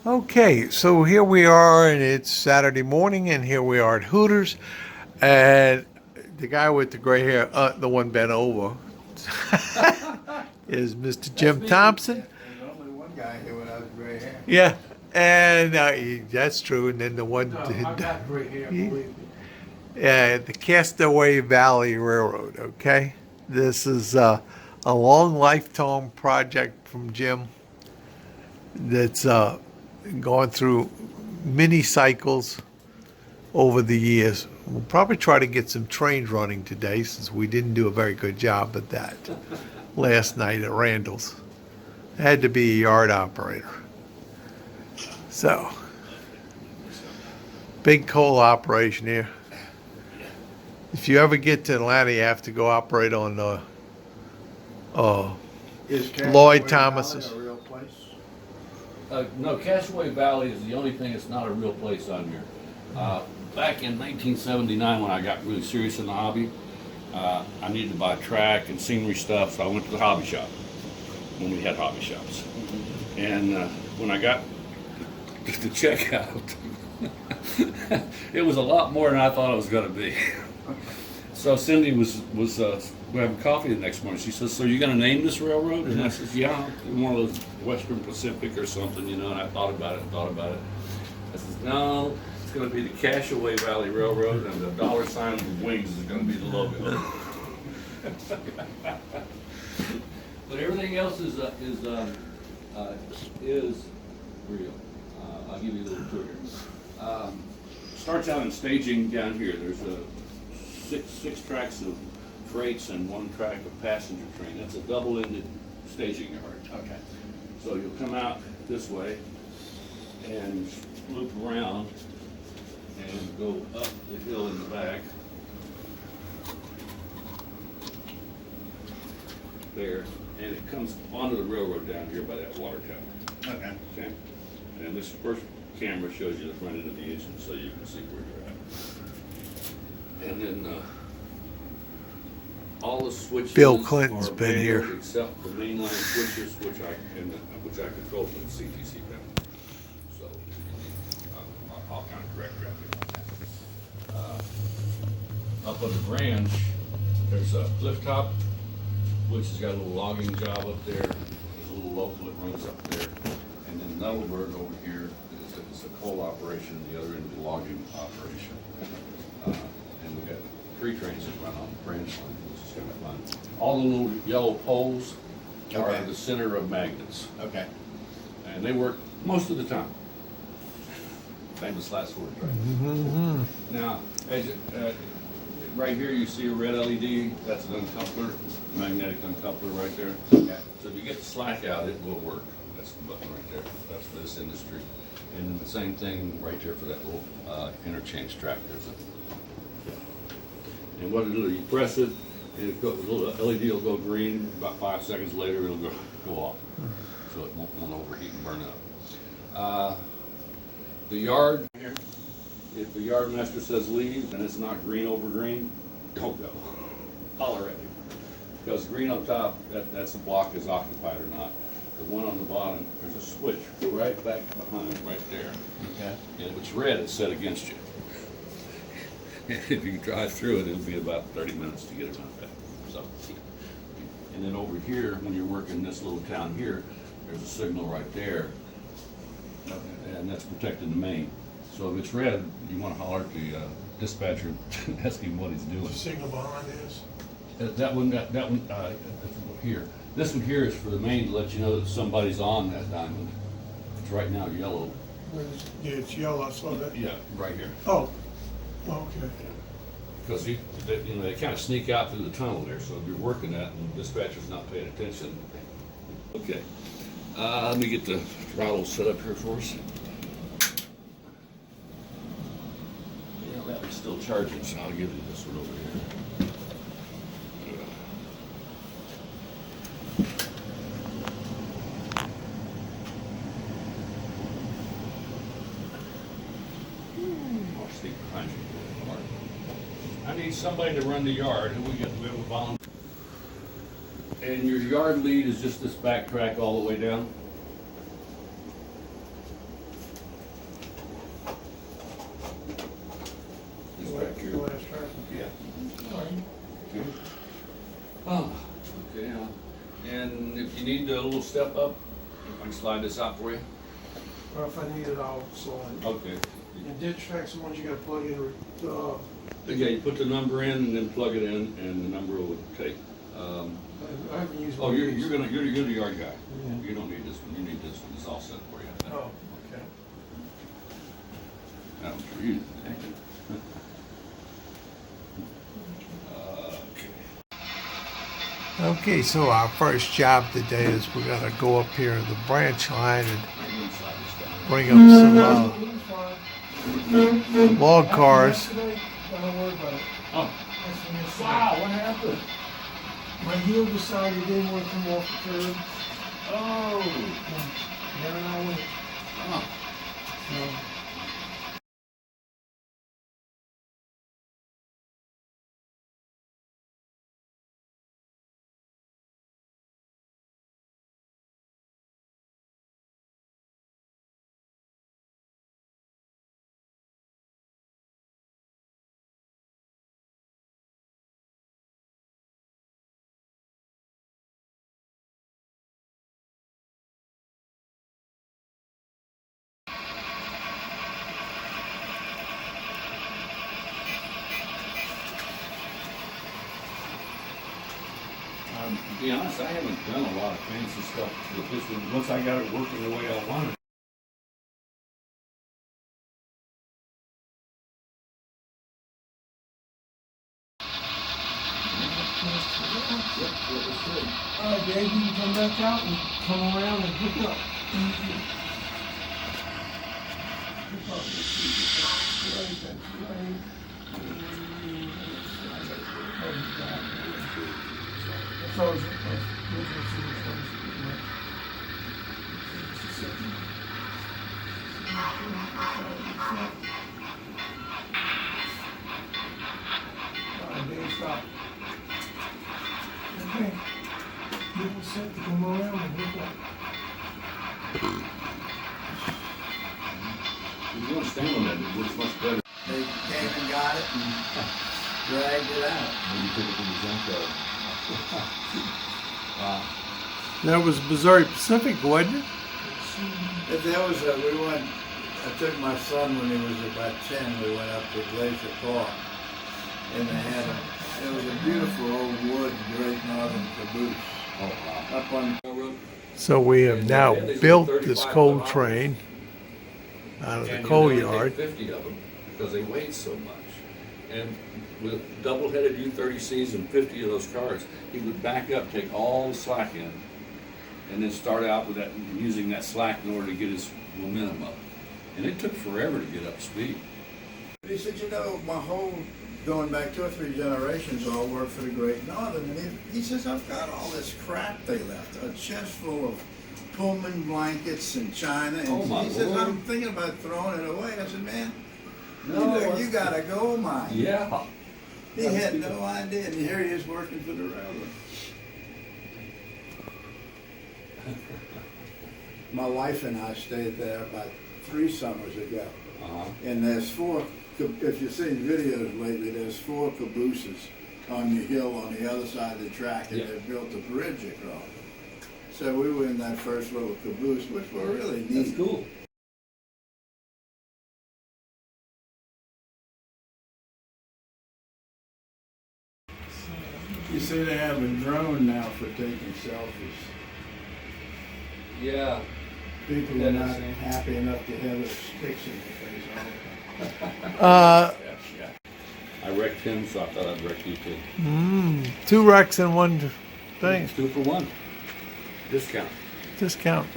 Okay, so here we are, and it's Saturday morning, and here we are at Hooters, and the guy with the gray hair, the one bent over, is Mr. Jim Thompson. There's only one guy here without gray hair. Yeah, and that's true. And then the one, No, I got gray hair, believe me. the Castaway Valley Railroad. Okay, this is a long lifetime project from Jim that's gone through many cycles over the years. We'll probably try to get some trains running today since we didn't do a very good job at that last night at Randall's. It had to be a yard operator. So, big coal operation here. If you ever get to Atlanta, you have to go operate on the Is Cashaway Lloyd Valley Thomas's. a real place? No, Cashaway Valley is the only thing that's not a real place on here. Back in 1979, when I got really serious in the hobby, I needed to buy track and scenery stuff, so I went to the hobby shop when we had hobby shops. And when I got to check out, it was a lot more than I thought it was going to be. So Cindy was we having coffee the next morning. She says, "So you're going to name this railroad?" And I says, "Yeah, one of those Western Pacific or something, you know." And I thought about it. I says, "No, it's going to be the Cashaway Valley Railroad, and the dollar sign with wings is going to be the logo." But everything else is real. I'll give you a little tour here. Starts out in staging down here. There's six tracks of freights and one track of passenger train. That's a double-ended staging yard. Okay. So you'll come out this way and loop around and go up the hill in the back. There, and it comes onto the railroad down here by that water tower. Okay. Okay. And this first camera shows you the front end of the engine so you can see where you're at. And then all the switches Bill Clinton's are been manual here. except the mainline switches, which I control from the CTC panel. So I'll kind of correct you on that. Up on the branch, there's a lift top, which has got a little logging job up there. There's a little local that runs up there. And then Nuttleburg over here is a coal operation, the other end is a logging operation. And we've got 3 trains that run on the branch line, which is kind of fun. All the little yellow poles are Okay. the center of magnets. Okay. And they work most of the time. Famous last words, right? Mm-hmm. Now, as right here you see a red LED, that's an uncoupler, magnetic uncoupler right there. Okay. So if you get the slack out, it will work. That's the button right there. That's for this industry. And then the same thing right there for that little interchange track. And what it'll do, you press it, and the little LED will go green. About 5 seconds later, it'll go off. So it won't overheat and burn up. The yard here, if the yard master says leave and it's not green over green, don't go. Holler at him. Because green up top, that's the block is occupied or not. The one on the bottom, there's a switch right back behind, right there. Okay. And if it's red, it's set against you. If you drive through it, it'll be about 30 minutes to get it unfed. So, and then over here, when you're working this little town here, there's a signal right there, and that's protecting the main. So if it's red, you want to holler at the dispatcher and ask him what he's doing. The signal behind is? That one here. This one here is for the main to let you know that somebody's on that diamond. It's right now yellow. Yeah, it's yellow, I saw that. Yeah, right here. Oh, okay. Because they kind of sneak out through the tunnel there, so if you're working that and the dispatcher's not paying attention. Okay, let me get the throttle set up here for us. Yeah, that one's still charging, so I'll give you this one over here. I'll sneak behind you. I need somebody to run the yard, and we have a volunteer. And your yard lead is just this back track all the way down. step up? I can slide this out for you? Or if I need it, I'll slide. Okay. And ditch tracks, the ones you gotta plug in, Yeah, you put the number in and then plug it in and the number will take. I haven't used Oh, one of you're these. you're the yard guy. Yeah. You don't need this one. You need this one. It's all set for you. Oh, okay. That was for you. Okay, so our first job today is we're gonna go up here to the branch line and bring up some log cars. Don't worry about it. Oh, That's from yesterday. wow, what happened? My heel decided it didn't want to come off the curb. Oh. Never know when. Oh. So, To be honest, I haven't done a lot of fancy stuff with this one. Once I got it working the way I wanted. all right, Dave, you can come back out and come around and hook up. That's always all right, Dave, stop. Okay. People set to come around and hook up. If you want to stand on that, it works much better. They came and got it and dragged it out. Maybe take it to the junk yard. Wow. That was Missouri Pacific, wasn't it? If there was I took my son when he was about 10, we went up to Glacier Park. And they had it was a beautiful old wood Great Northern caboose. Oh, wow. Up on So we have now built this coal train out of the And coal you can only yard. take 50 of them because they weigh so much. And with double-headed U-30Cs and 50 of those cars, he would back up, take all the slack in, and then start out with that, using that slack in order to get his momentum up. And it took forever to get up to speed. He said, you know, my whole, going back 2 or 3 generations, all worked for the Great Northern. And he says, I've got all this crap they left, a chest full of Pullman blankets and china. And Oh, my he says, Lord. I'm thinking about throwing it away. I said, man, No, you got a gold mine. Yeah. He had no idea, and here he is working for the railroad. My wife and I stayed there about 3 summers ago. Uh-huh. And there's 4, if you've seen videos lately, there's 4 cabooses on the hill on the other side of the track, and Yeah. they built a bridge across. So we were in that first little caboose, which were really neat. That's cool. You see they have a drone now for taking selfies. Yeah. People Yeah, are that's not it. happy enough to have their sticks in their face all the time. Yeah. I wrecked him, so I thought I'd wreck you too. 2 wrecks in one thing. It's 2 for 1. Discount. Discount.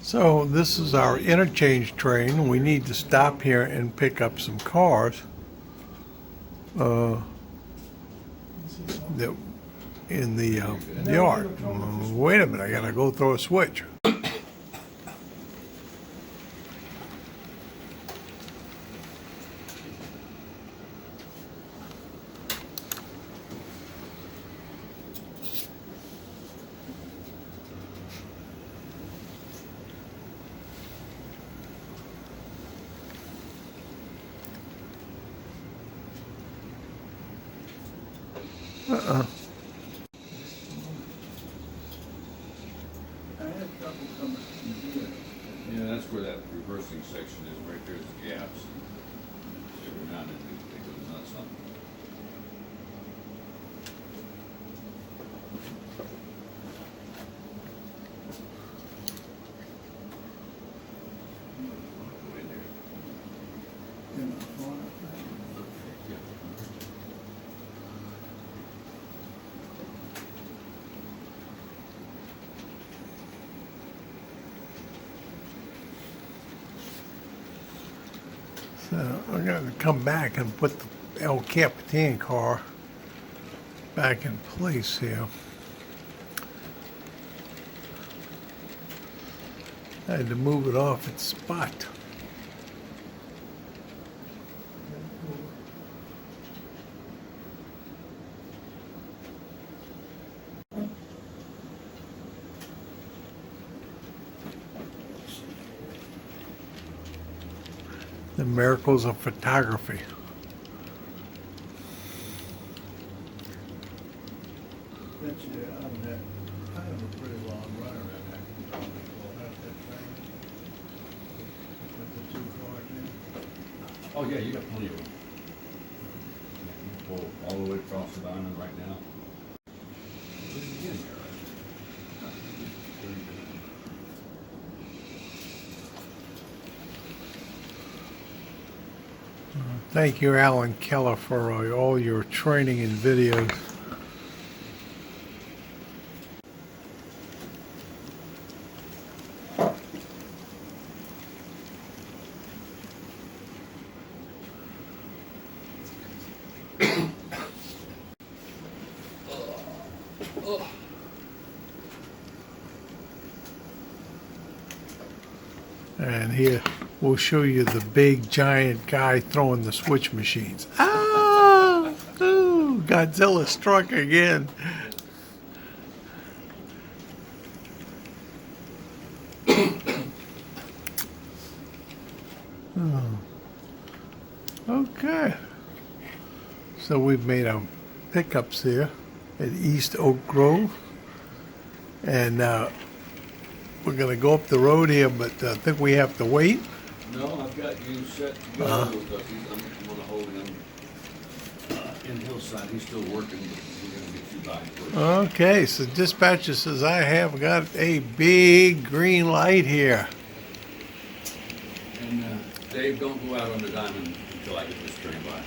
So this is our interchange train. We need to stop here and pick up some cars that in the yard. Wait a minute, I gotta go throw a switch. I had trouble coming from here. Yeah, that's where that reversing section is, right there's the gaps. Every now and then they go nuts on. Go in there. In the corner. Yeah. So I'm going to come back and put the El Capitan car back in place here. I had to move it off its spot. The miracles of photography. Bet you I have a pretty long runner in that. We'll have that thing. With the 2 cars in. Oh, yeah, you got plenty of them. You can pull all the way across the diamond right now. Put it again there, right? Very good. Thank you, Alan Keller, for all your training and videos. And here we'll show you the big giant guy throwing the switch machines. Ah! Ooh, Godzilla struck again. Oh. Okay. So we've made our pickups here at East Oak Grove. And we're going to go up the road here, but I think we have to wait. No, I've got you set to go. I'm going to hold him in Hillside. He's still working, but we're going to get you by first. Okay, so dispatcher says I have got a big green light here. And Dave, don't go out on the diamond until I get this train by.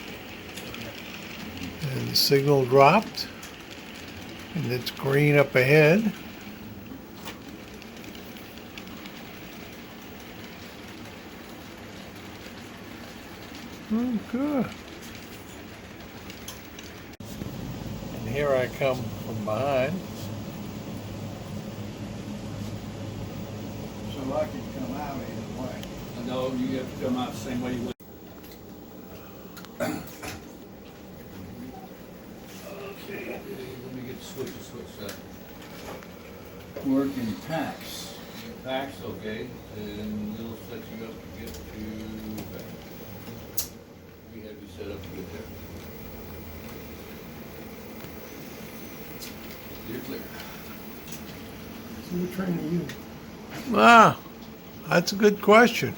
And the signal dropped. And it's green up ahead. Oh, good. And here I come from behind. So I can come out either way. No, you have to come out the same way you went. Okay, let me get the switch set. Working packs. Packs, okay, and we'll set you up to get to back. We have you set up to get there. You're clear. So what train are you? Ah, that's a good question.